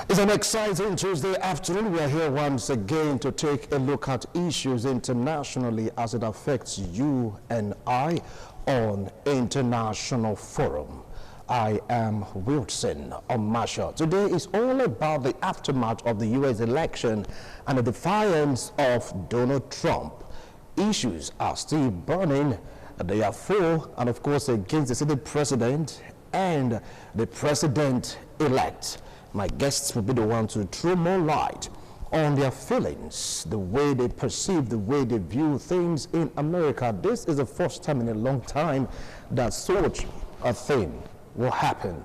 It's an exciting Tuesday afternoon. We are here once again to take a look at issues internationally as it affects you and I on International Forum. I am Wilson Omasha. Today is all about the aftermath of the U.S. election and the defiance of Donald Trump. Issues are still burning. They are for and of course against the sitting president and the president-elect. My guests will be the ones to throw more light on their feelings, the way they perceive, the way they view things in America. This is the first time in a long time that such a thing will happen,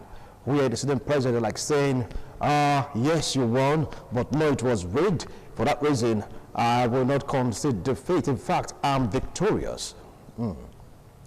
where the sitting president like saying, yes, you won, but no, it was rigged. For that reason, I will not concede defeat. In fact, I'm victorious.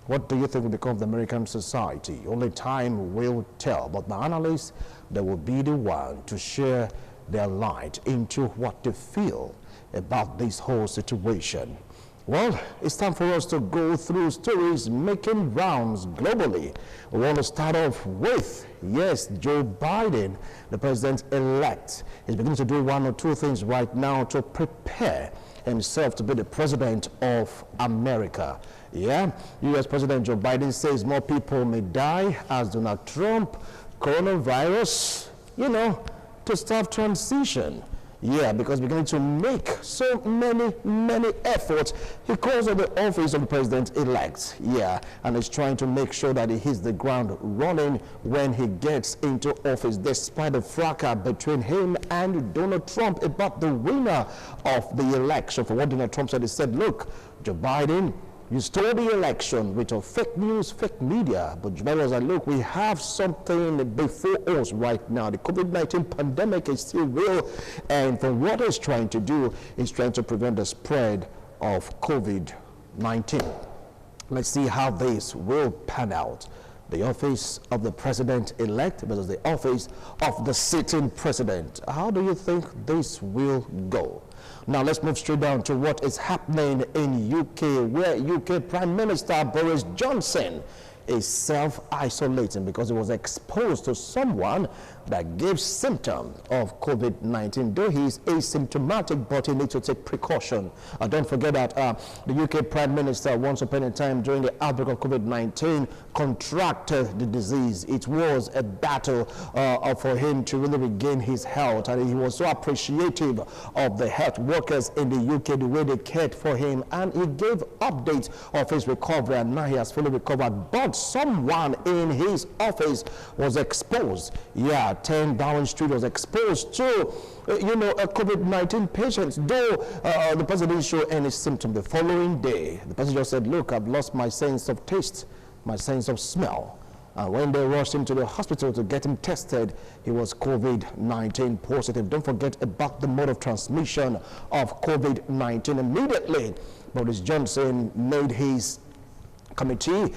What do you think will become of the American society? Only time will tell. But my analysts, they will be the one to share their light into what they feel about this whole situation. Well, it's time for us to go through stories making rounds globally. We want to start off with, yes, Joe Biden, the president-elect, is beginning to do one or two things right now to prepare himself to be the president of America. Yeah, U.S. President Joe Biden says more people may die as Donald Trump, coronavirus, to start transition. Yeah, because beginning to make so many efforts. He calls on the office of the president-elect. Yeah, and is trying to make sure that he hits the ground running when he gets into office, despite the fracas between him and Donald Trump about the winner of the election. For what Donald Trump said, he said, look, Joe Biden, you stole the election with your fake news, fake media. But Joe Biden was like, look, we have something before us right now. The COVID-19 pandemic is still real. And for what he's trying to do, he's trying to prevent the spread of COVID-19. Let's see how this will pan out. The office of the president-elect versus the office of the sitting president. How do you think this will go? Now let's move straight down to what is happening in UK, where UK Prime Minister Boris Johnson is self-isolating because he was exposed to someone that gave symptoms of COVID-19. Though he is asymptomatic, but he needs to take precaution. Don't forget that the UK Prime Minister, once upon a time during the outbreak of COVID-19, contracted the disease. It was a battle for him to really regain his health, and he was so appreciative of the health workers in the UK, the way they cared for him, and he gave updates of his recovery, and now he has fully recovered. But someone in his office was exposed. Yeah, 10 Downing Street was exposed to, a COVID-19 patient, though the person didn't show any symptom. The following day, the person just said, look, I've lost my sense of taste, my sense of smell. And when they rushed him to the hospital to get him tested, he was COVID-19 positive. Don't forget about the mode of transmission of COVID-19. Immediately, Boris Johnson made his committee,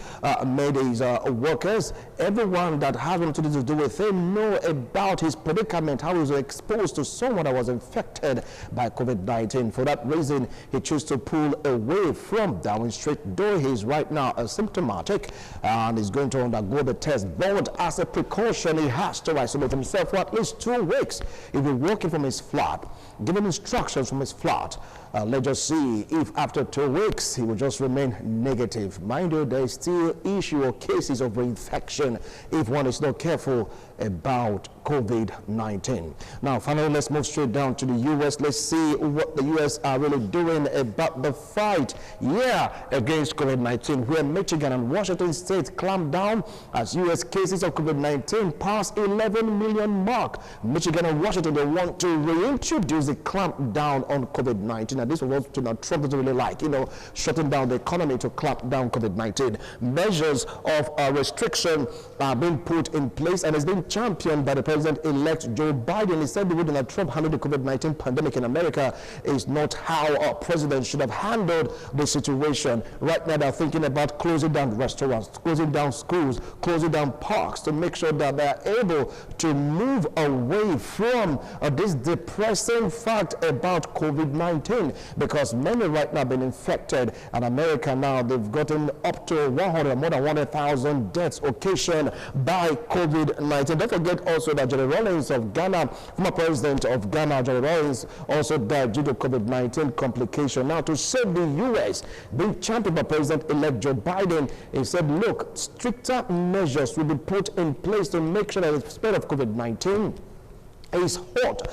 made his workers, everyone that has anything to do with him, know about his predicament, how he was exposed to someone that was infected by COVID-19. For that reason, he chose to pull away from Downing Street, though he is right now asymptomatic and is going to undergo the test. But as a precaution, he has to isolate himself for at least 2 weeks. He'll be working from his flat, giving instructions from his flat. Let's just see if after 2 weeks he will just remain negative. Mind you, there is still issue or cases of reinfection if one is not careful about COVID-19. Now, finally, let's move straight down to the U.S. Let's see what the U.S. are really doing about the fight, against COVID-19, where Michigan and Washington State clamped down as U.S. cases of COVID-19 pass 11 million mark. Michigan and Washington, they want to reintroduce the clamp down on COVID-19. And this was what Donald Trump doesn't really like, shutting down the economy to clamp down COVID-19. COVID-19. Measures of restriction are being put in place and is being championed by the President-elect Joe Biden. He said the way Donald Trump handled the COVID-19 pandemic in America is not how our president should have handled the situation. Right now, they're thinking about closing down restaurants, closing down schools, closing down parks to make sure that they're able to move away from this depressing fact about COVID-19, because many right now have been infected. In America now, they've gotten up to more than 100,000 deaths occasioned by COVID-19. Don't forget also that Jerry Rawlings of Ghana, former president of Ghana, Jerry Rawlings, also died due to COVID-19 complication. Now, to save the U.S., being championed by President-elect Joe Biden, he said, look, stricter measures will be put in place to make sure that the spread of COVID-19 is hot,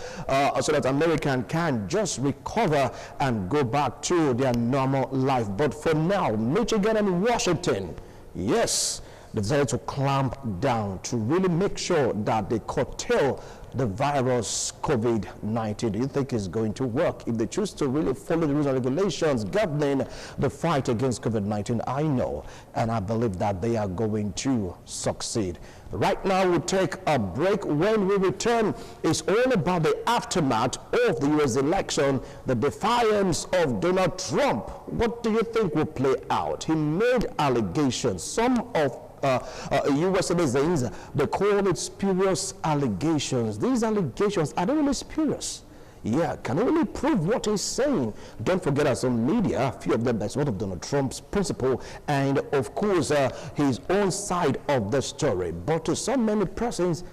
so that Americans can just recover and go back to their normal life. But for now, Michigan and Washington, yes, they decided to clamp down to really make sure that they curtail the virus COVID-19. Do you think it's going to work if they choose to really follow the rules and regulations governing the fight against COVID-19? I know and I believe that they are going to succeed. Right now, we'll take a break. When we return, it's all about the aftermath of the U.S. election, the defiance of Donald Trump. What do you think will play out? He made allegations. Some of U.S. citizens, they call it spurious allegations. These allegations are really spurious. Yeah, can only prove what he's saying. Don't forget that some media, a few of them, that's one of Donald Trump's principle, and of course his own side of the story. But to so many persons,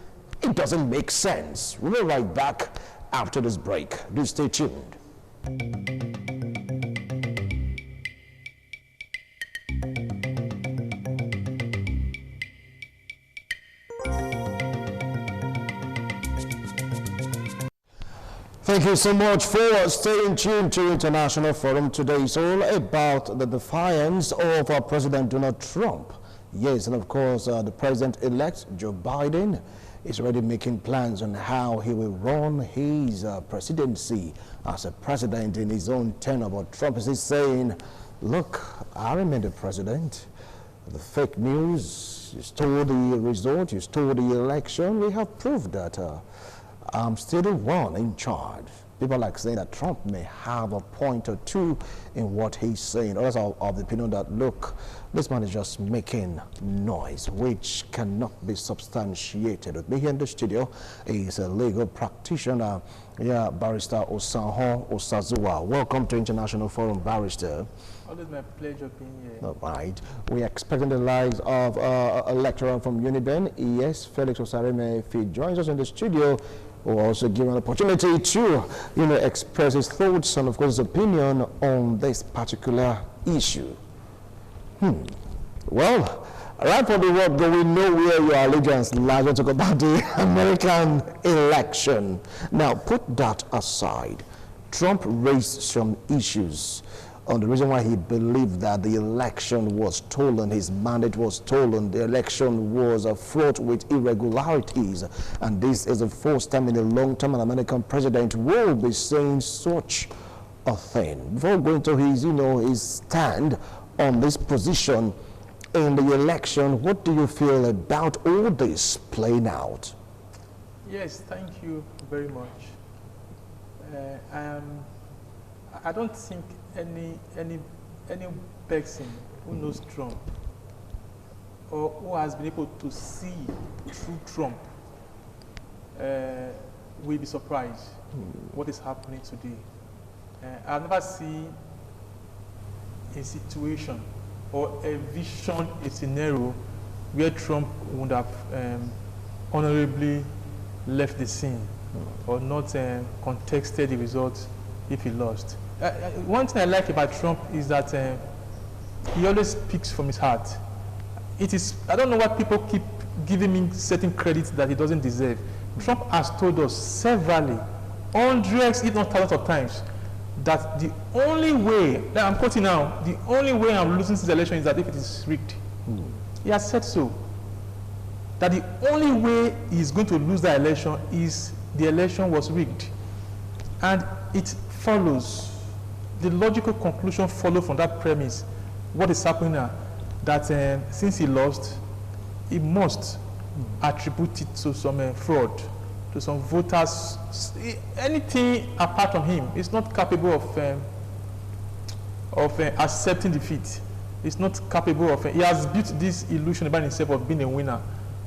it doesn't make sense. We'll be right back after this break. Do stay tuned. Thank you so much for staying tuned to International Forum. Today is all about the defiance of President Donald Trump. Yes, and of course, the President-elect Joe Biden is already making plans on how he will run his presidency as a president in his own tenure. But Trump is saying, look, I remain the president. The fake news, you stole the result, you stole the election. We have proved that I'm still the one in charge. People like saying that Trump may have a point or two in what he's saying. Others are of the opinion that, look, this man is just making noise, which cannot be substantiated. With me here in the studio is a legal practitioner, Barrister Osanho Osazuwa. Welcome to International Forum, Barrister. Always my pleasure being here. All right. We are expecting the lives of a lecturer from Uniben, ES, Felix Osareme. If he joins us in the studio, we'll also give an opportunity to, express his thoughts and, of course, his opinion on this particular issue. Well, right from the word go, we know where your allegiance lies. We'll talk about the American election. Now, put that aside. Trump raised some issues on the reason why he believed that the election was stolen, his mandate was stolen, the election was fraught with irregularities, and this is the first time in a long time an American president will be saying such a thing. Before going to his, his stand on this position in the election, what do you feel about all this playing out? Yes, thank you very much. I don't think any person who knows Trump or who has been able to see through Trump will be surprised what is happening today. I've never seen a situation or a vision, a scenario where Trump would have honorably left the scene or not contested the results if he lost. One thing I like about Trump is that he always speaks from his heart. I don't know why people keep giving him certain credits that he doesn't deserve. Trump has told us severally, hundreds, if not thousands of times, that the only way, I'm quoting now, the only way I'm losing this election is that if it is rigged. He has said so. That the only way he's going to lose the election is the election was rigged. And it follows, the logical conclusion follows from that premise. What is happening now? that since he lost, he must attribute it to some fraud, to some voters. Anything apart from him is not capable of accepting defeat. He's not capable of. He has built this illusion about himself of being a winner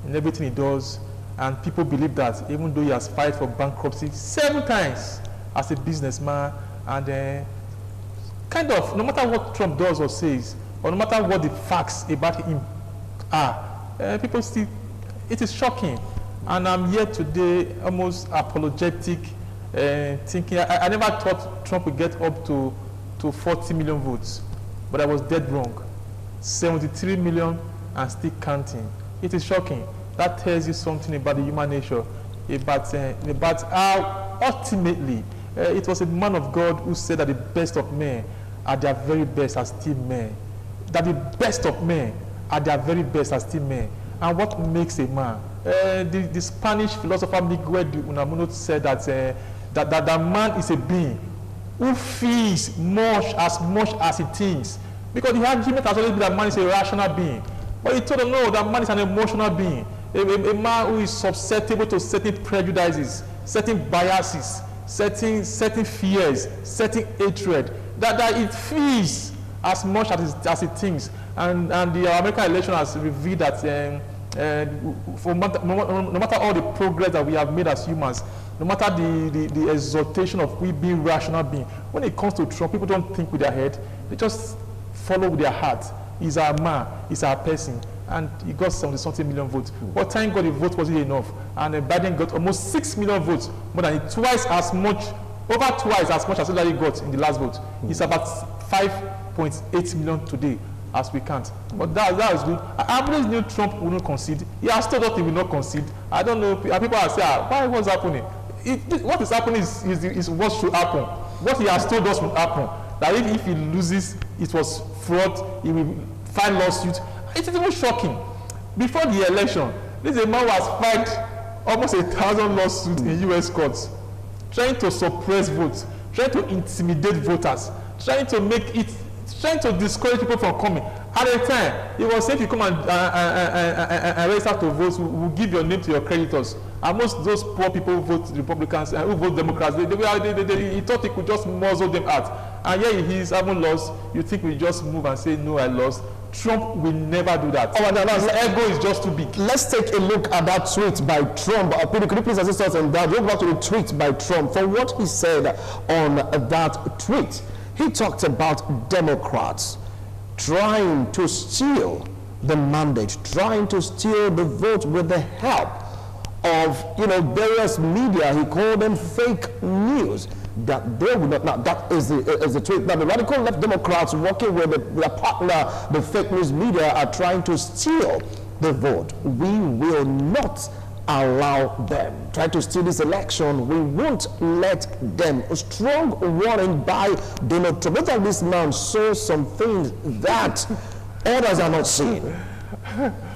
in everything he does, and people believe that, even though he has filed for bankruptcy 7 times as a businessman, and kind of, no matter what Trump does or says, or no matter what the facts about him are, people still, it is shocking. And I'm here today almost apologetic, thinking, I never thought Trump would get up to 40 million votes, but I was dead wrong. 73 million and still counting. It is shocking. That tells you something about the human nature, about how ultimately it was a man of God who said that the best of men are their very best are still men. That the best of men are their very best are still men. And what makes a man? The Spanish philosopher Miguel de Unamuno said that that man is a being who feels much as he thinks. Because the argument has always been that man is a rational being. But he told them, no, that man is an emotional being. A man who is susceptible to certain prejudices, certain biases, certain fears, certain hatred. That it feels as much as it thinks. And the American election has revealed that no matter all the progress that we have made as humans, no matter the exaltation of we being rational being, when it comes to Trump, people don't think with their head, they just follow with their heart. He's our man, he's our person, and he got 70-something million votes. But thank God the vote wasn't enough, and Biden got almost 6 million votes, more than twice as much, over twice as much as Hillary got in the last vote. It's about 5.8 million today, as we can't. But that was good. I always knew Trump wouldn't concede. He has told us he will not concede. I don't know. People are saying, why what's happening? What is happening is what should happen. What he has told us will happen. That if he loses, it was fraud, he will file lawsuit. It's even shocking. Before the election, this is a man who has filed almost 1,000 lawsuits in U.S. courts, trying to suppress votes, trying to intimidate voters, trying to discourage people from coming. At the time, he was saying, if you come and register to vote, we'll give your name to your creditors. And most those poor people who vote Republicans and who vote Democrats, he thought he could just muzzle them out. And here he is, having lost. You think we just move and say, no, I lost. Trump will never do that. Oh, no, his ego is just too big. Let's take a look at that tweet by Trump. Could you please assist us on that? We'll go back to the tweet by Trump. For what he said on that tweet, he talked about Democrats trying to steal the mandate, trying to steal the vote with the help of various media. He called them fake news. That they will not. Now that is the tweet. Now the radical left Democrats working with their partner, the fake news media, are trying to steal the vote. We will not allow them. Try to steal this election. We won't let them. A strong warning by Donald Trump. Look at this man saw some things that others are not seeing.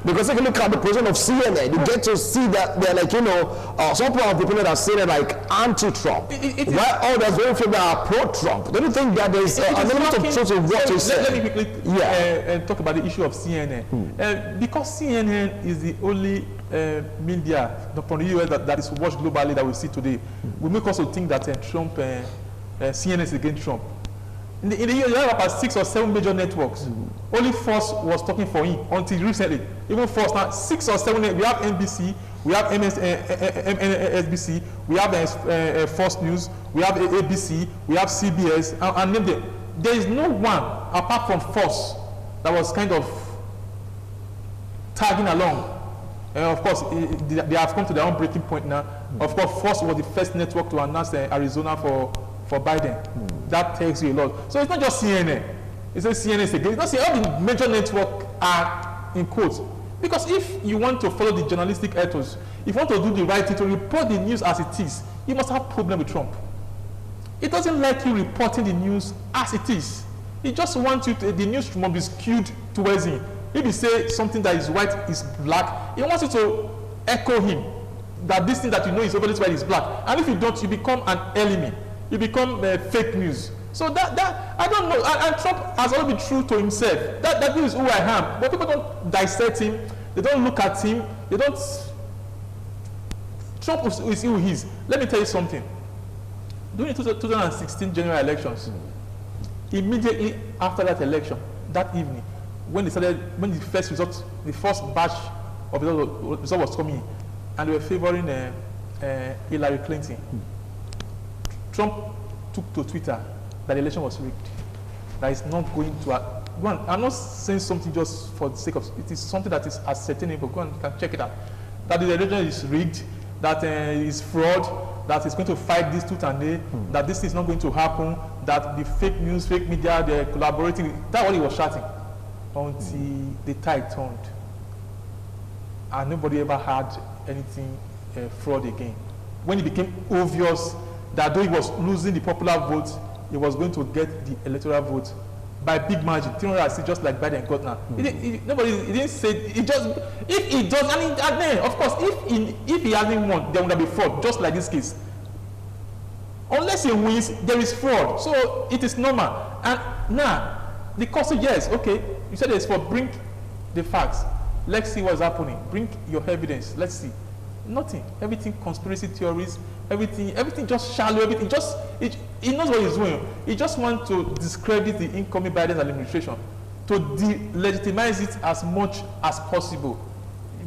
Because if you look at the position of CNN, you get to see that they're like, some of the people that are saying it like anti-Trump. While others very few that are pro-Trump. Don't you think that there's an element of truth in what you said? Let me quickly talk about the issue of CNN. Because CNN is the only media from the US that is watched globally that we see today, we make us think that CNN is against Trump. In the US, you have about 6 or 7 major networks. Only Fox was talking for him until recently. Even Fox now, 6 or 7. We have NBC, we have MSNBC, we have Fox News, we have ABC, we have CBS, and name them. There is no one apart from Fox that was kind of tagging along. Of course, they have come to their own breaking point now. Of course, Fox was the first network to announce Arizona for Biden. That tells you a lot. So it's not just CNN. It's not CNN is against. It's not all the major networks are in quotes. Because if you want to follow the journalistic ethos, if you want to do the right thing, to report the news as it is, you must have a problem with Trump. It doesn't like you reporting the news as it is. He just wants you to, the news must be skewed towards him. If you say something that is white is black, he wants you to echo him. That this thing that you know is over this white is black. And if you don't, you become an enemy. You become fake news. So that I don't know. And Trump has always been true to himself. That is who I am. But people don't dissect him. They don't look at him. They don't. Trump is who he is. Let me tell you something. During the 2016 general elections, immediately after that election, that evening, when the first batch of results was coming in, and they were favoring Hillary Clinton, Trump took to Twitter that the election was rigged. That is not going to. I'm not saying something just for the sake of it. Is something that is ascertainable. Go and you can check it out. That the election is rigged. That is fraud. That is going to fight this tooth and nail. That this is not going to happen. That the fake news, fake media, they're collaborating. That's what he was shouting until the tide turned, and nobody ever had anything fraud again. When it became obvious that though he was losing the popular vote, he was going to get the electoral vote by big margin, 300, just like Biden got now. He didn't say it. Just if he does, and then of course, if he hasn't won, there would be fraud, just like this case. Unless he wins, there is fraud. So it is normal. And now the cost, yes, okay. You said it's for bring the facts. Let's see what's happening. Bring your evidence. Let's see. Nothing. Everything conspiracy theories. Everything just shallow. Everything just he knows what he's doing. He just wants to discredit the incoming Biden administration, to delegitimize it as much as possible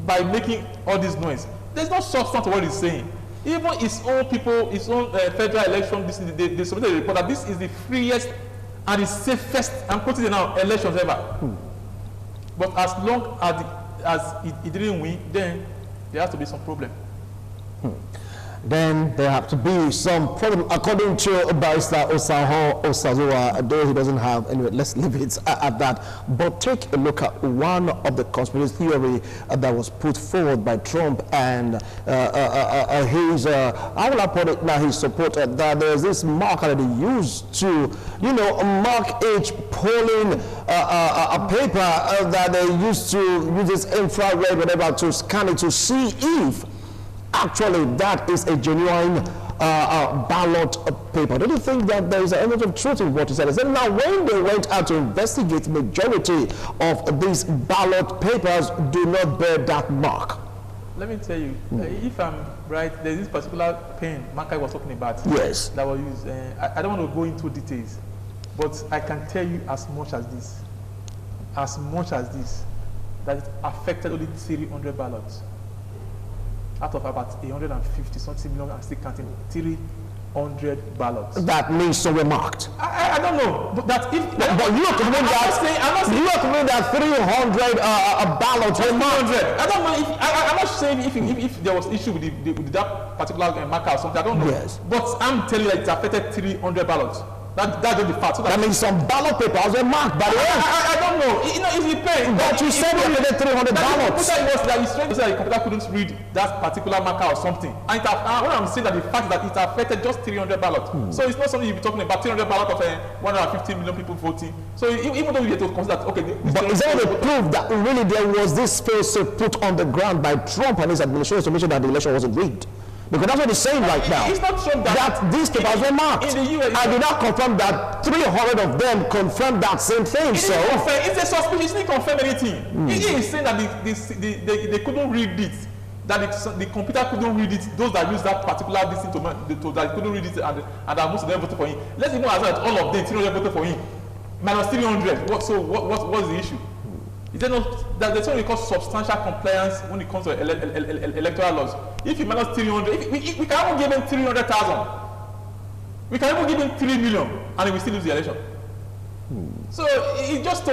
by making all this noise. There's no substance to what he's saying. Even his own people, his own federal election, they submitted a report that this is the freest and the safest, I'm quoting it now, elections ever. But as long as he didn't win, then there has to be some problem. Then there have to be some problem, according to Barrister Osazuwa, though he doesn't have, anyway, let's leave it at that. But take a look at one of the conspiracy theory that was put forward by Trump and his, how will I put it now, his supporter, that there's this marker that he used to, mark each polling a paper that they used to use this infrared, whatever, to scan it to see if actually that is a genuine ballot paper. Don't you think that there is an element of truth in what he said? And now when they went out to investigate, the majority of these ballot papers do not bear that mark. Let me tell you, if I'm right, there's this particular pen marker was talking about. Yes. That was used. I don't want to go into details, but I can tell you as much as this, that it affected only 300 ballots. Out of about 150 something million, I'm still counting 300 ballots. That means so we're marked. I don't know, but that if but you have to mean that you have to mean that 300 ballots were marked. I don't know if I'm not saying if there was issue with that particular marker or something. I don't know. Yes. But I'm telling you that it affected 300 ballots. That's just the fact. So that means some ballot papers were marked by the way. I don't know. It's the pen. But you said you affected 300 ballots. What was that? You said the computer couldn't read that particular marker or something. And what I'm saying that the fact that it affected just 300 ballots. So it's not something you'll be talking about 300 ballots of 150 million people voting. So even though we have to consider that, okay. But is there any proof that really there was this space put on the ground by Trump and his administration to make sure that the election wasn't rigged? Because that's what he's saying right now. It's not true that these papers were marked. In the US, I did not confirm that 300 of them confirmed that same thing. It's a suspicion. It didn't confirm anything. He is saying that they couldn't read it. That the computer couldn't read it. Those that use that particular thing that couldn't read it and that most of them voted for him. Let's even assume that all of them 300 voted for him. Minus 300. What's the issue? Is there not that there's something called substantial compliance when it comes to electoral laws? If you minus 300, we can even give him 300,000. We can even give him 3 million, and we still lose the election. So it's just to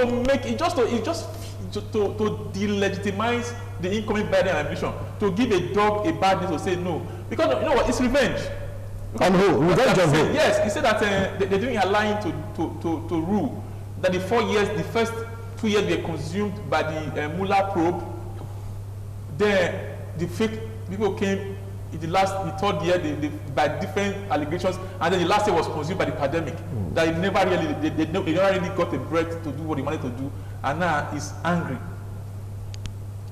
delegitimize the incoming Biden administration, to give a dog a bad name, to say no, because you know what? It's revenge. And who? Revenge on who? Yes, he said that they didn't allow him to rule. That the 4 years, the first 2 years were consumed by the Mueller probe. Then the fake people came in the third year by different allegations, and then the last year was consumed by the pandemic. That they never really got a breath to do what they wanted to do, and now he's angry.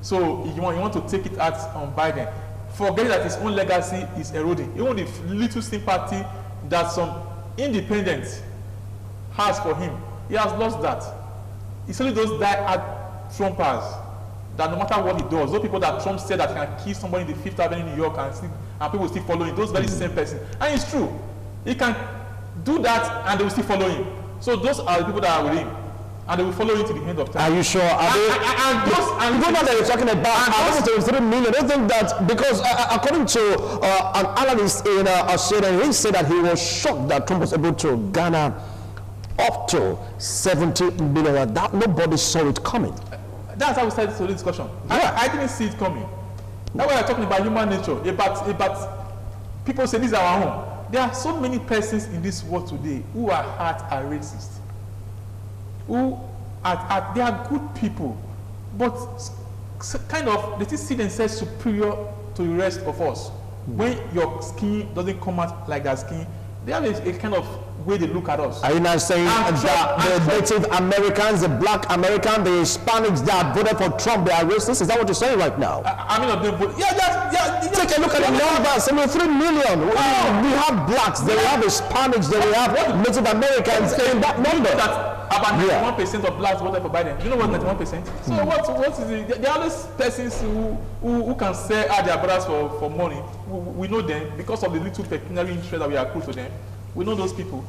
So you want to take it out on Biden, forgetting that his own legacy is eroding. Even the little sympathy that some independents has for him, he has lost that. It's only those die-hard Trumpers that no matter what he does, those people that Trump said that he can kill somebody in the Fifth Avenue in New York and people still follow him, those very same person. And it's true. He can do that and they will still follow him. So those are the people that are with him. And they will follow you to the end of time. Are you sure? And you know that you're talking about 3 million. I don't think that, because according to an analyst in Australia, he said that he was shocked that Trump was able to garner up to 70 million. That nobody saw it coming. That's how we started the discussion. Yeah. I didn't see it coming. Now we are talking about human nature, about people say this is our home. There are so many persons in this world today who are racist. They are good people, but kind of they still see themselves superior to the rest of us. When your skin doesn't come out like their skin, they have a kind of way they look at us. Are you not saying that the Native Americans, the Black Americans, the Hispanics that voted for Trump, they are racist? Is that what you're saying right now? I mean, of them vote. Take a look at the numbers. 3 million. We have blacks, then we have Hispanics, then we have Native Americans in that number. About 91% of blacks voted for Biden. You know what 91%? So what is it? There are those persons who can sell their brothers for money. We know them because of the little pecuniary interest that we accrue to them. We know those people.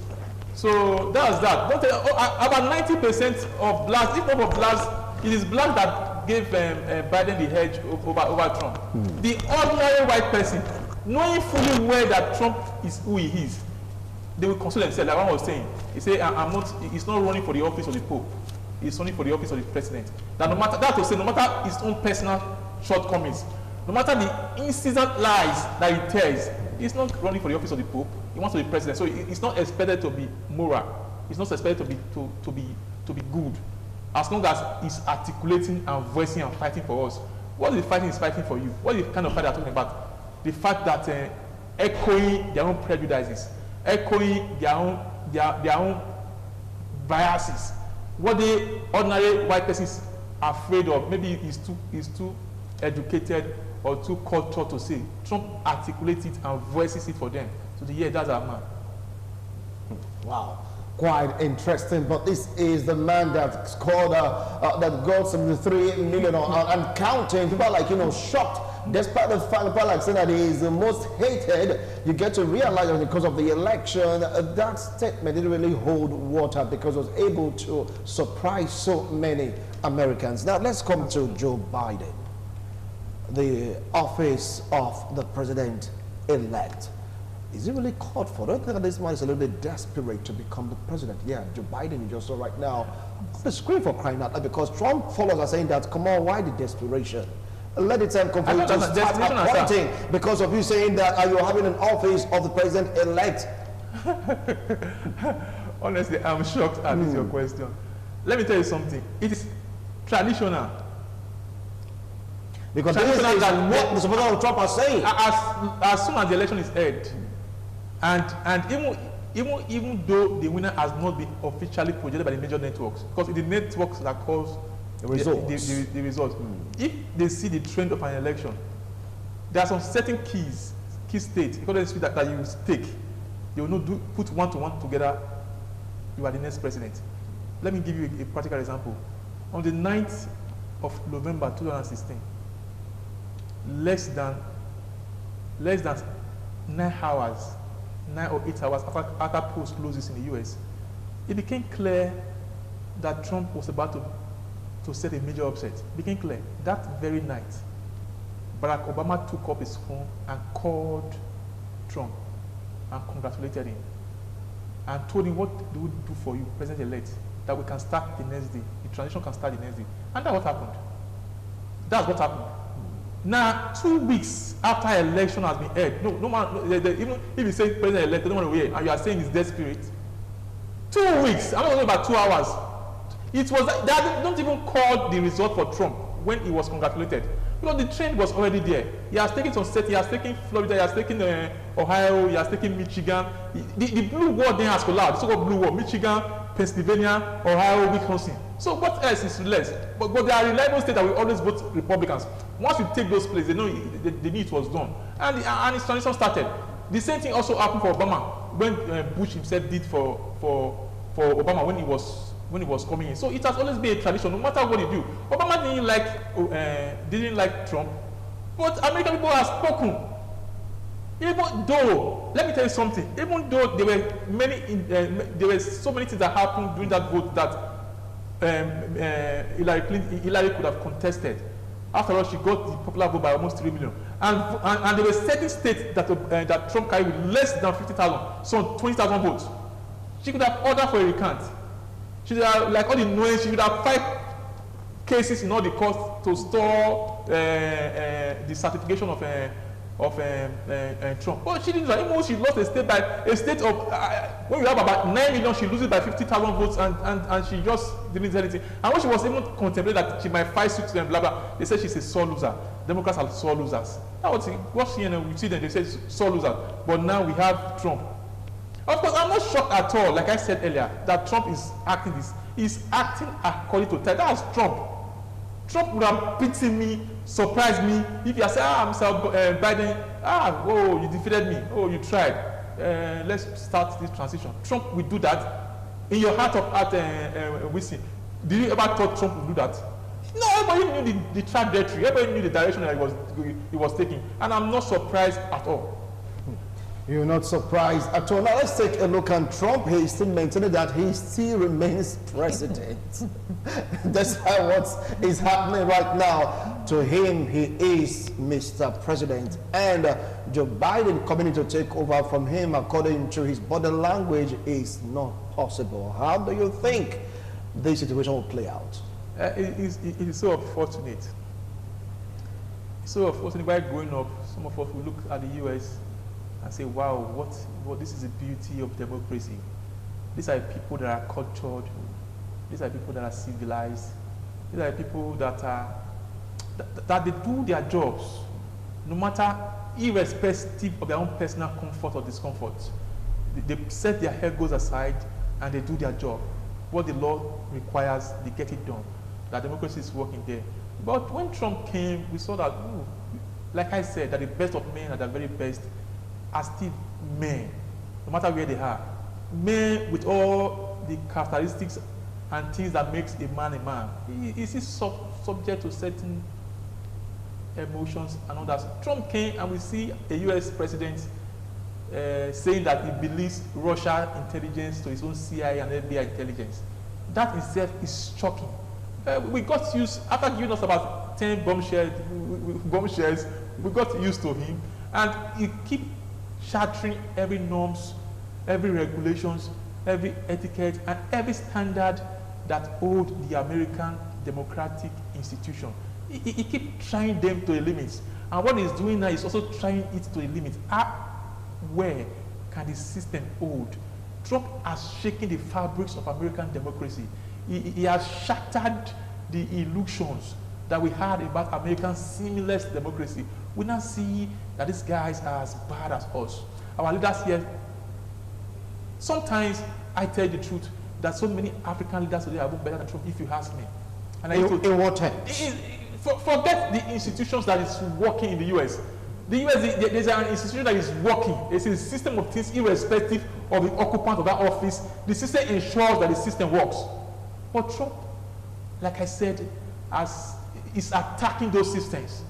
So that's that. But about 90% of blacks, if not of blacks, it is blacks that gave Biden the edge over Trump. The ordinary white person, knowing fully well that Trump is who he is, they will console themselves, like one was saying. He said, he's not running for the office of the Pope. He's running for the office of the president. That no matter his own personal shortcomings, no matter the incessant lies that he tells, he's not running for the office of the Pope. He wants to be president. So he's not expected to be moral. He's not expected to be good. As long as he's articulating and voicing and fighting for us. What is the fighting is fighting for you? What is the kind of fight they're talking about? The fact that echoing their own prejudices, echoing their own biases. What the ordinary white person is afraid of, maybe he's too educated or too cultured to say. Trump articulates it and voices it for them. So that's our man. Wow, quite interesting. But this is the man that scored that got 73 million and counting. People are like, shocked. Despite the fact people like saying that he is the most hated, you get to realize that because of the election, that statement didn't really hold water because it was able to surprise so many Americans. Now let's come to Joe Biden, the office of the president-elect. Is it really called for? I don't think that this man is a little bit desperate to become the president. Yeah, Joe Biden, you just saw right now, the screen for crying out loud, because Trump followers are saying that, come on, why the desperation? Let it come for you to start appointing because of you saying that you're having an office of the president-elect. Honestly, I'm shocked at this your question. Let me tell you something. It is traditional. Because this is what the supporters of Trump are saying. As soon as the election is held, and even though the winner has not been officially projected by the major networks, because it's the networks that cause the results. If they see the trend of an election, there are some certain key states, because that you take, they will not put one to one together, you are the next president. Let me give you a practical example. On the 9th of November 2016, less than 9 or 8 hours after polls closes in the US, it became clear that Trump was about to set a major upset. It became clear. That very night, Barack Obama took up his phone and called Trump and congratulated him and told him what they would do for you, president-elect, that we can start the next day. The transition can start the next day. And that's what happened. That's what happened. Now, 2 weeks after election has been held, no man, even if you say president-elect, they don't want to hear, and you are saying it's desperate. 2 weeks, I'm not talking about 2 hours. It was they don't even call the result for Trump when he was congratulated, because the trend was already there. He has taken some states, he has taken Florida, he has taken Ohio, he has taken Michigan. The blue wall then has collapsed. The so-called blue wall: Michigan, Pennsylvania, Ohio, Wisconsin. So what else is less? But there are reliable states that will always vote Republicans. Once you take those places, they know they knew it was done, and his transition started. The same thing also happened for Obama when Bush himself did for for Obama when he was coming in. So it has always been a tradition, no matter what you do. Obama didn't like Trump, but American people have spoken. Even though, let me tell you something, even though there were so many things that happened during that vote that Hillary could have contested. After all, she got the popular vote by almost 3 million. And there were certain states that Trump carried with less than 50,000, so 20,000 votes. She could have ordered for a recount. She would have, like all the noise, she would have 5 cases in all the courts to store the certification of Trump. But she didn't. Even though she lost a state of when you have about 9 million, she loses by 50,000 votes, and she just didn't do anything. And when she was even contemplating that she might fight suit and blah blah, they said she's a sore loser. Democrats are sore losers. That was what we see them. They said sore loser. But now we have Trump. Of course, I'm not shocked at all. Like I said earlier, that Trump is acting this. He's acting according to time. That's Trump. Trump would have beaten me, surprised me, if you had said, Mr. Biden, oh, you defeated me, oh, you tried, let's start this transition. Trump will do that. In your heart of heart, Wilson, did you ever thought Trump would do that? No, everybody knew the trajectory, everybody knew the direction that he was taking, and I'm not surprised at all. You're not surprised at all. Now let's take a look at Trump. He is still maintaining that he still remains president. Despite what is happening right now, to him, he is Mr. President. And Joe Biden coming in to take over from him, according to his body language, is not possible. How do you think this situation will play out? It is so unfortunate. It's so unfortunate. While growing up, some of us will look at the U.S. and say, wow, what this is the beauty of democracy. These are people that are cultured. These are people that are civilized. These are people that they do their jobs, no matter, irrespective of their own personal comfort or discomfort. They set their egos aside and they do their job. What the law requires, they get it done. That democracy is working there. But when Trump came, we saw that, like I said, that the best of men are the very best are still men, no matter where they are. Men with all the characteristics and things that makes a man a man. He is subject to certain emotions and others. Trump came and we see a US president saying that he believes Russia intelligence to his own CIA and FBI intelligence. That itself is shocking. We got used, after giving us about 10 bombshells, we got used to him, and he keep shattering every norms, every regulations, every etiquette, and every standard that hold the American democratic institution. He keep trying them to the limits. And what he's doing now is also trying it to the limit. Where can the system hold? Trump has shaken the fabrics of American democracy. He has shattered the illusions that we had about American seamless democracy. We now see that these guys are as bad as us. Our leaders here, sometimes I tell the truth that so many African leaders today are better than Trump, if you ask me. And in what terms? Forget the institutions that is working in the US. The US, there's an institution that is working. It's a system of things irrespective of the occupant of that office. The system ensures that the system works. But Trump, like I said, is attacking those systems.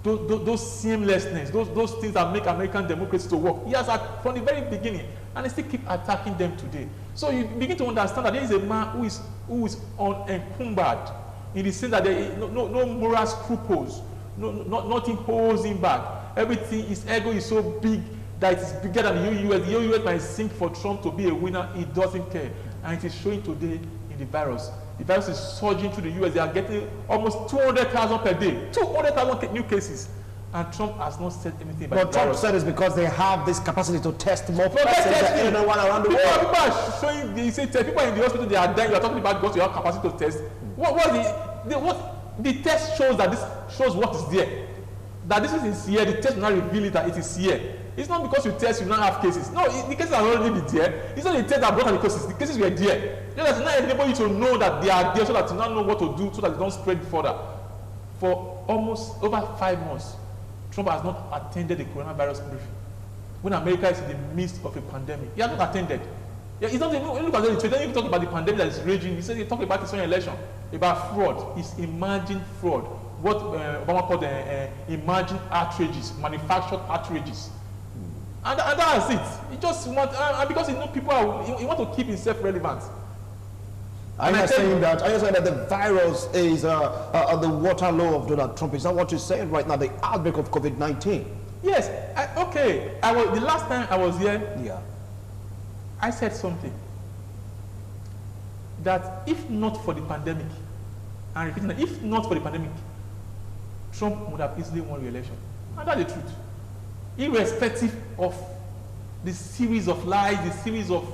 Those seamlessness, those things that make American democracy to work. He has, from the very beginning, and he still keep attacking them today. So you begin to understand that there is a man who is unencumbered, in the sense that there is no moral scruples, nothing holds him back. Everything, his ego is so big that it is bigger than the US. The US might sink for Trump to be a winner. He doesn't care, and it is showing today in the virus. The virus is surging through the US. They are getting almost 200,000 per day. 200,000 new cases. And Trump has not said anything about it. But Trump said it's because they have this capacity to test more persons than anyone around the world. People are showing, they say, people in the hospital, they are dying. You are talking about because you have capacity to test. The test shows that this shows what is there. That this is here. The test will not reveal it that it is here. It's not because you test, you don't have cases. No, the cases are already there. It's not the test that brought out the cases. The cases were there. It does not enable you to know that they are there so that you don't know what to do so that you don't spread further. For almost over 5 months, Trump has not attended the coronavirus briefing. When America is in the midst of a pandemic, he has not attended. Yeah, it's not even, when you look at the trade, then you talk about the pandemic that is raging. You say you talk about this one election, about fraud. It's imagined fraud. What Obama called imagined outrages, manufactured outrages. And that's it. He just want, and because you know people he want to keep himself relevant. Are you saying that the virus is the Waterloo of Donald Trump? Is that what you're saying right now? The outbreak of COVID-19? Yes. Okay. The last time I was here. Yeah. I said something that if not for the pandemic, and repeating that, if not for the pandemic, Trump would have easily won re-election. And that's the truth. Irrespective of the series of lies, the series of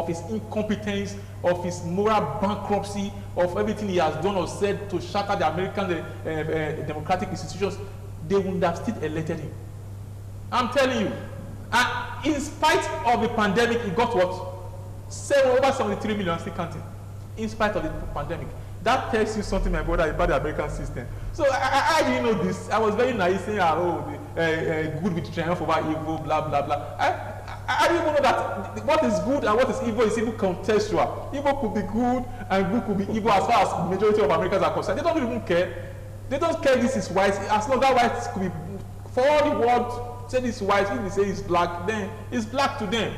his incompetence, of his moral bankruptcy, of everything he has done or said to shatter the American democratic institutions, they would have still elected him. I'm telling you. And in spite of the pandemic, he got what? Over 73 million, still counting. In spite of the pandemic. That tells you something, my brother, about the American system. So I didn't know this. I was very naive saying, good with triumph over evil, blah, blah, blah. I didn't even know that what is good and what is even contextual. Evil could be good and good could be evil as far as the majority of Americans are concerned. They don't even care. They don't care this is white. As long as that white could be, for all the world, say this is white, if they say it's black, then it's black to them.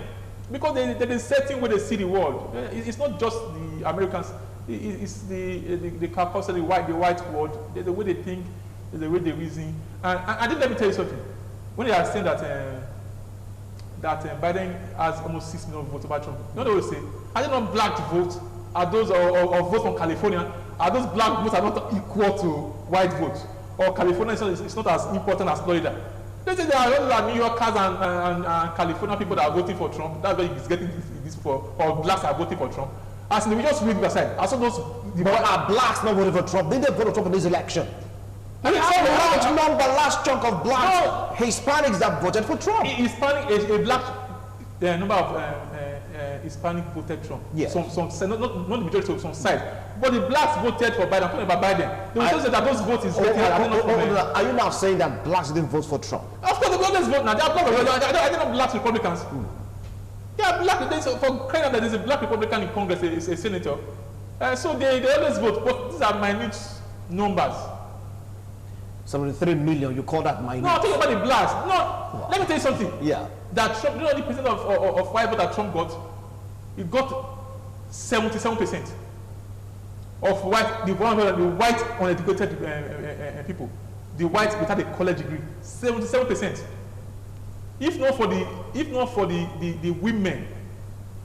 Because there is a certain way they see the world. It's not just the Americans, it's the Caucasian, the white world. There's the way they think, there's the way they reason. And then let me tell you something. When they are saying that Biden has almost 6 million votes over Trump, you know what they will say? Are they not black votes? Are those or votes from California? Are those black votes are not equal to white votes? Or California is not as important as Florida? They say there are New Yorkers and California people that are voting for Trump. That's why he's getting this for, or blacks are voting for Trump. As in, we just read the side. As those, but are blacks not voting for Trump? Did they vote for Trump in this election? I mean, how large number, last chunk of blacks, Hispanics that voted for Trump? Hispanic, a black number of Hispanic voted Trump. Yes. Not the majority of some sides. But the blacks voted for Biden. I'm talking about Biden. They will just say that those votes is getting. Are you now saying that blacks didn't vote for Trump? Of course, they always vote now. They are black. I don't know black Republicans. They are black. For crying out that there's a black Republican in Congress, a senator. So they always vote. But these are minute numbers. 73 million, you call that minute? No, I'm talking about the blacks. No, let me tell you something. Yeah. That Trump, you know the percent of white vote that Trump got? He got 77% of white, the white uneducated people, the whites without a college degree, 77%. If not for the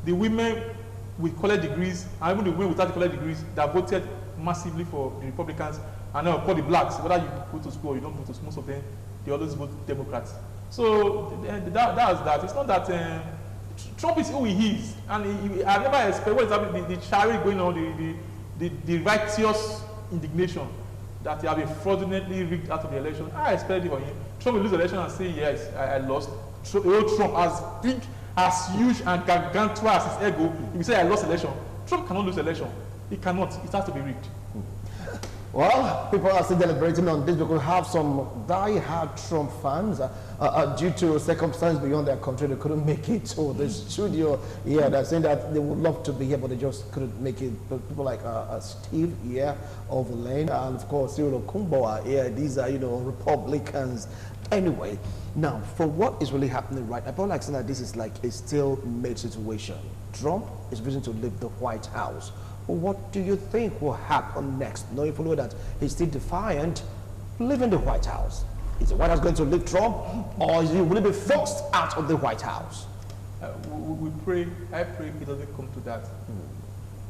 women with college degrees, and even the women without college degrees that voted massively for the Republicans, and now for the blacks, whether you go to school or you don't go to school, most of them, they always vote Democrats. So that's that. It's not that Trump is who he is, and I never expect what is happening. The chariot going on, the righteous indignation that he have been fraudulently rigged out of the election. I expected it for him. Trump will lose the election and say, yes, I lost. Trump as big, as huge and gargantuan as his ego. If you say I lost election, Trump cannot lose election. He cannot. It has to be rigged. Well, people are still deliberating on this because we have some die-hard Trump fans due to circumstances beyond their control. They couldn't make it to the studio. Yeah, they're saying that they would love to be here, but they just couldn't make it. But people like Steve here of the lane, and of course Cyril Okumbo here. These are, Republicans. Anyway, now for what is really happening right now, people like saying that this is like a stalemate situation. Trump is wishing to leave the White House. What do you think will happen next? Now, if you know that he's still defiant, leaving the White House. Is the White House going to leave Trump, or will he be forced out of the White House? We pray, I pray it doesn't come to that,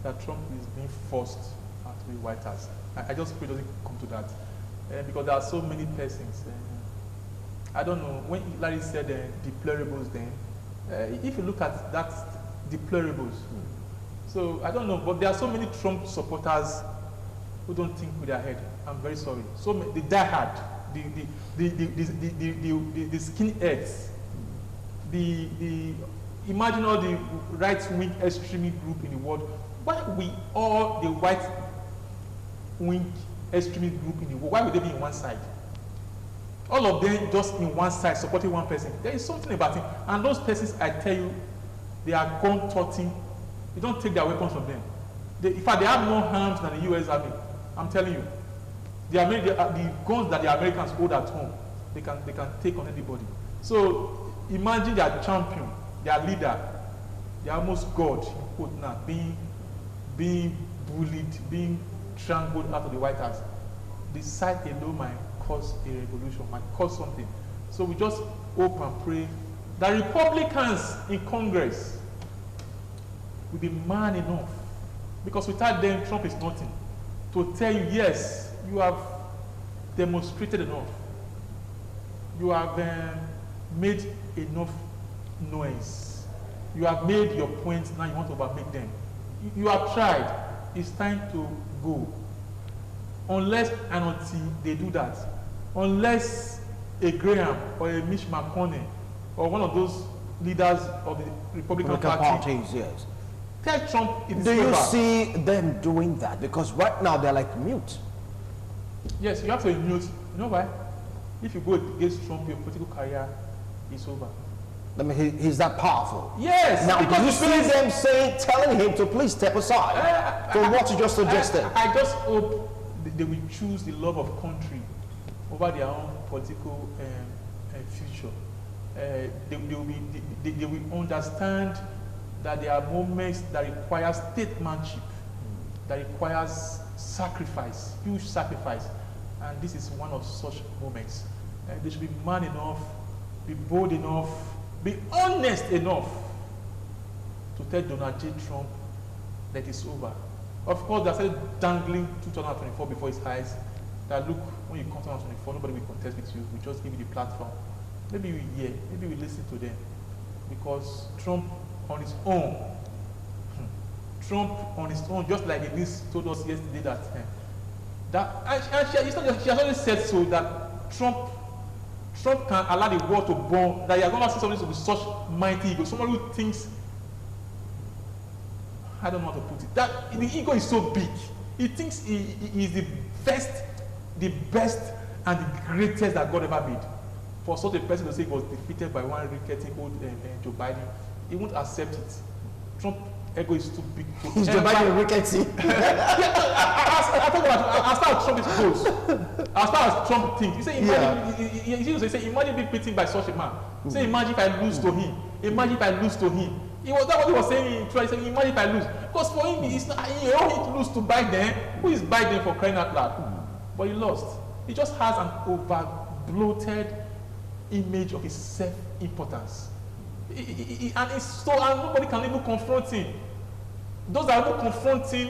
that Trump is being forced out of the White House. I just pray it doesn't come to that, because there are so many persons. I don't know, when Larry said deplorables then, if you look at that deplorables, so I don't know, but there are so many Trump supporters who don't think with their head. I'm very sorry. So the diehard, the skinheads, imagine all the right-wing extremist group in the world. Why we all the right-wing extremist group in the world? Why would they be in one side? All of them just in one side supporting one person. There is something about it, and those persons, I tell you, they are gun-toting You don't take their weapons from them. In fact, they have more arms than the U.S. Army. I'm telling you. The guns that the Americans hold at home, they can take on anybody. So imagine their champion, their leader, their almost God, now, being bullied, being strangled out of the White House. The sight alone might cause a revolution, might cause something. So we just hope and pray that Republicans in Congress will be man enough, because without them, Trump is nothing, to tell you, yes, you have demonstrated enough. You have made enough noise. You have made your point, now you want to overmake them. You have tried. It's time to go. Unless and until they do that, unless a Graham or a Mitch McConnell or one of those leaders of the Republican Party, yes, tell Trump it is do over. You see them doing that? Because right now they're like mute. Yes, you have to be mute. You know why? If you go against Trump, your political career is over. I mean, he's that powerful. Yes. Now, do you see them telling him to please step aside from what you just suggested? I just hope they will choose the love of country over their own political future. They will understand that there are moments that require statesmanship, that requires sacrifice, huge sacrifice, and this is one of such moments. They should be man enough, be bold enough, be honest enough to tell Donald J. Trump that it's over. Of course, they started dangling 2024 before his eyes, that look, when you come to 2024, nobody will contest with you, we just give you the platform. Maybe we hear, maybe we listen to them, because Trump on his own, just like Denise told us yesterday she has already said so, that Trump can allow the world to burn, that he has never seen somebody to be such mighty ego, somebody who thinks, I don't know how to put it, that the ego is so big. He thinks he is the best and the greatest that God ever made. For such a person to say he was defeated by one rickety old Joe Biden, he won't accept it. Trump ego is too big. Is Joe Biden rickety? As far as Trump is goes, as far as Trump thinks, he said, imagine being beaten by such a man. Say, imagine if I lose to him. Imagine if I lose to him. That's what he was saying. He said, imagine if I lose. Because for him, it's not, he only lose to Biden. Who is Biden for crying out loud? But he lost. He just has an over-bloated image of his self-importance. And nobody can even confront him. Those that will confront him,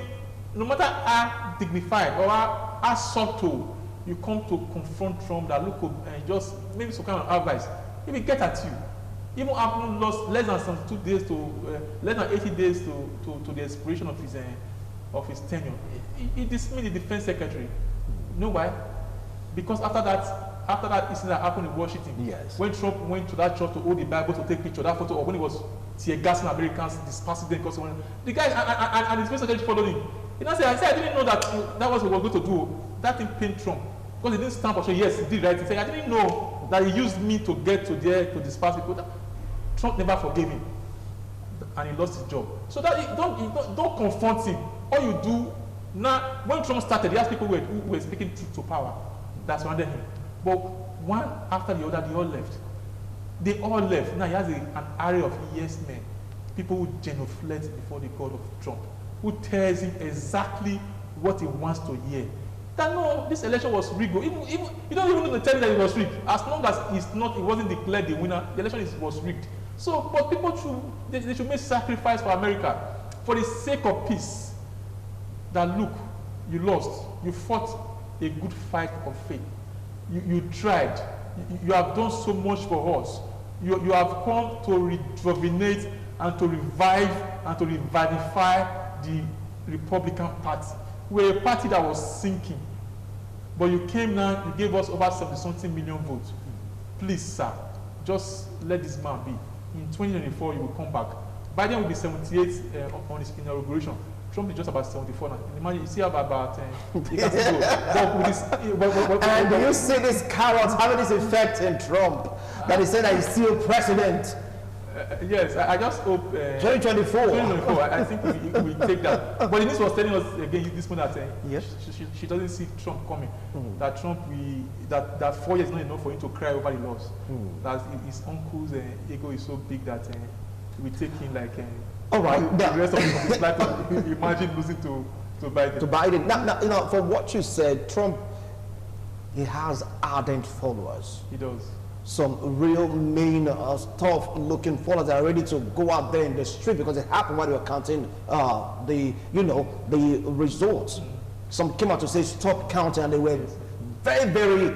no matter how dignified or how subtle you come to confront Trump, that look just maybe some kind of advice, he will get at you. Even after lost less than 72 days to less than 80 days to the expiration of his tenure, he dismissed the defense secretary. You know why? Because after that incident that happened in Washington, yes, when Trump went to that church to hold the Bible to take picture, that photo, or when he was tear gassing Americans, dispersing them, because the guy and his defense secretary followed him. He now said, I didn't know that was what he was going to do. That thing pained Trump, because he didn't stand for sure. Yes, he did right. He said, I didn't know that he used me to get to there to disperse people. Trump never forgave him, and he lost his job. So that don't confront him. All you do now, when Trump started, he has people who were speaking truth to power that surrounded him. But one after the other, they all left. They all left. Now he has an array of yes men, people who genuflect before the God of Trump, who tells him exactly what he wants to hear. That no, this election was rigged. Even you don't even need to tell me that it was rigged. As long as it wasn't declared the winner, the election was rigged. So, but people should make sacrifice for America, for the sake of peace. That look, you lost. You fought a good fight of faith. You tried. You have done so much for us. You have come to rejuvenate and to revive and to revivify the Republican Party. We're a party that was sinking. But you came now, you gave us over 70-something million votes. Please, sir, just let this man be. In 2024, you will come back. Biden will be 78 on his inauguration. Trump is just about 74 now. Imagine, you see about he can still go. And do you see this carrot having this effect in Trump that he said that he's still president? Yes, I just hope 2024. 2024. I think we take that. But the news was telling us again this morning that Yes. she doesn't see Trump coming. That Trump that 4 years is not enough for him to cry over the loss. That his uncle's ego is so big that we take him like all right. the rest of his life. Imagine losing to Biden. To Biden. Now, you know, for what you said, Trump, he has ardent followers. He does. Some real mean, tough-looking followers that are ready to go out there in the street because it happened while they were counting the results. Some came out to say stop counting, and they were very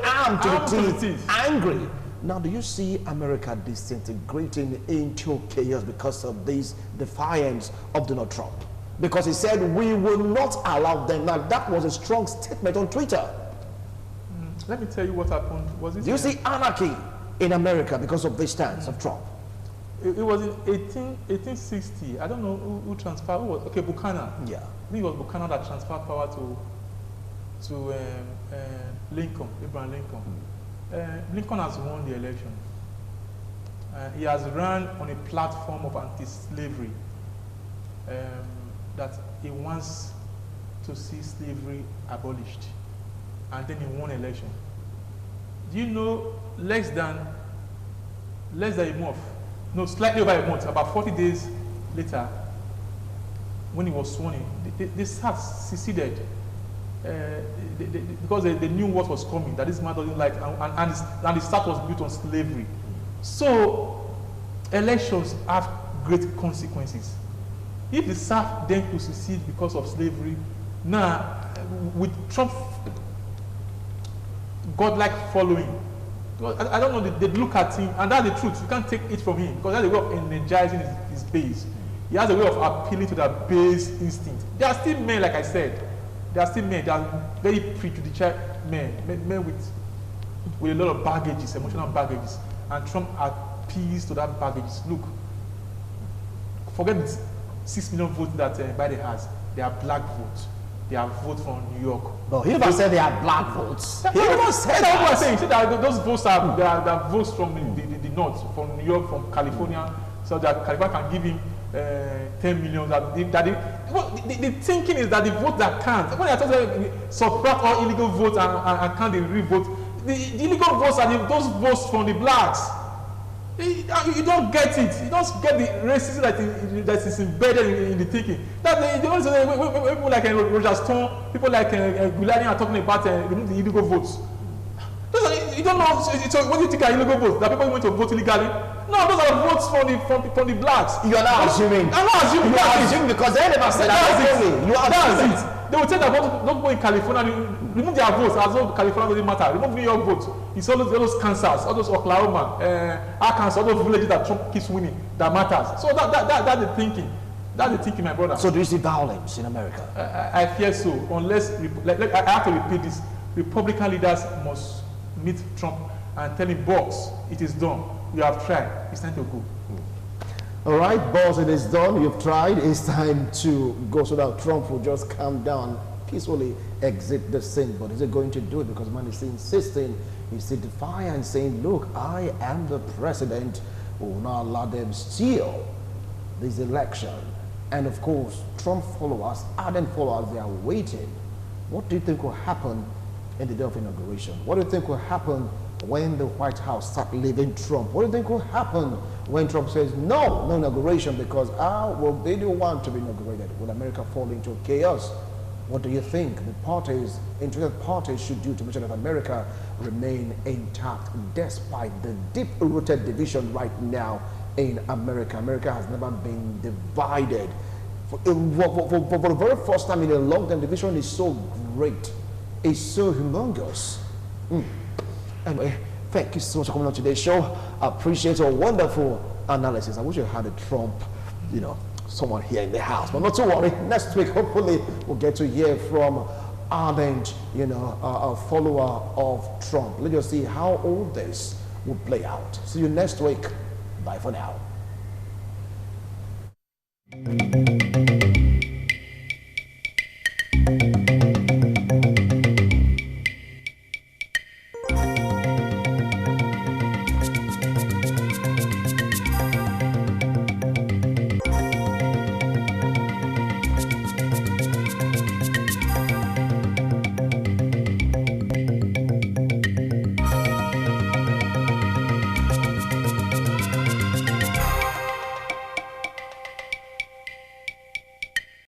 armed to the teeth, angry. Now, do you see America disintegrating into chaos because of this defiance of Donald Trump? Because he said we will not allow them. Now, that was a strong statement on Twitter. Let me tell you what happened. Do you see anarchy in America because of this stance of Trump? It was in 1860. I don't know who transferred. Who was, okay, Buchanan. Yeah. I think it was Buchanan that transferred power to Lincoln, Abraham Lincoln. Lincoln has won the election. He has run on a platform of anti-slavery. That he wants to see slavery abolished. And then he won election. Do you know less than a month, no, slightly over a month, about 40 days later, when he was sworn in, they seceded because they knew what was coming, that this man doesn't like, and the South was built on slavery. So elections have great consequences. If the South then could secede because of slavery, now with Trump godlike following, I don't know, they look at him, and that's the truth. You can't take it from him because that's a way of energizing his base. He has a way of appealing to that base instinct. They are still men, like I said. They are still men. They are very prejudicial men with a lot of baggages, emotional baggages. And Trump appeals to that baggage. Look, forget the 6 million votes that Biden has. They are black votes. They are votes from New York. No, he never said they are black votes. He never said that. What I'm saying, he said that those votes are they are votes from the north, from New York, from California, so that California can give him 10 million. The thinking is that the vote that can't, when they are talking about subtract all illegal votes and count the real votes, the illegal votes are those votes from the blacks. You don't get it. You don't get the racism that is embedded in the thinking. That people like Roger Stone, people like Gulani are talking about remove the illegal votes. You don't know. So what do you think are illegal votes? That people went to vote illegally? No, those are votes from the blacks. You are not assuming. I'm not assuming. You are assuming because they never said that. You are assuming. That's it. They will tell that don't go in California, remove their votes as though California doesn't matter. Remove New York votes. It's all those Kansas, all those Oklahoma, Arkansas, all those villages that Trump keeps winning that matters. So that's the thinking. That's the thinking, my brother. So do you see violence in America? I fear so. Unless, I have to repeat this, Republican leaders must meet Trump and tell him, boss, it is done. We have tried. It's time to go. All right, boss, it is done. You've tried. It's time to go so that Trump will just calm down, peacefully exit the scene. But is it going to do it? Because man is insisting, he's defiant, saying, look, I am the president who will not allow them steal this election. And of course, Trump followers, ardent followers, they are waiting. What do you think will happen in the day of inauguration? What do you think will happen when the White House start leaving Trump? What do you think will happen when Trump says no inauguration because well, they don't want to be inaugurated? Will America fall into chaos? What do you think the parties, interested parties, should do to make sure that America remain intact despite the deep-rooted division right now in America? America has never been divided. For the very first time in a long time, division is so great, it's so humongous. Anyway, thank you so much for coming on today's show. I appreciate your wonderful analysis. I wish I had a Trump, someone here in the house. But not to worry. Next week, hopefully, we'll get to hear from ardent, a follower of Trump. Let's just see how all this will play out. See you next week. Bye for now.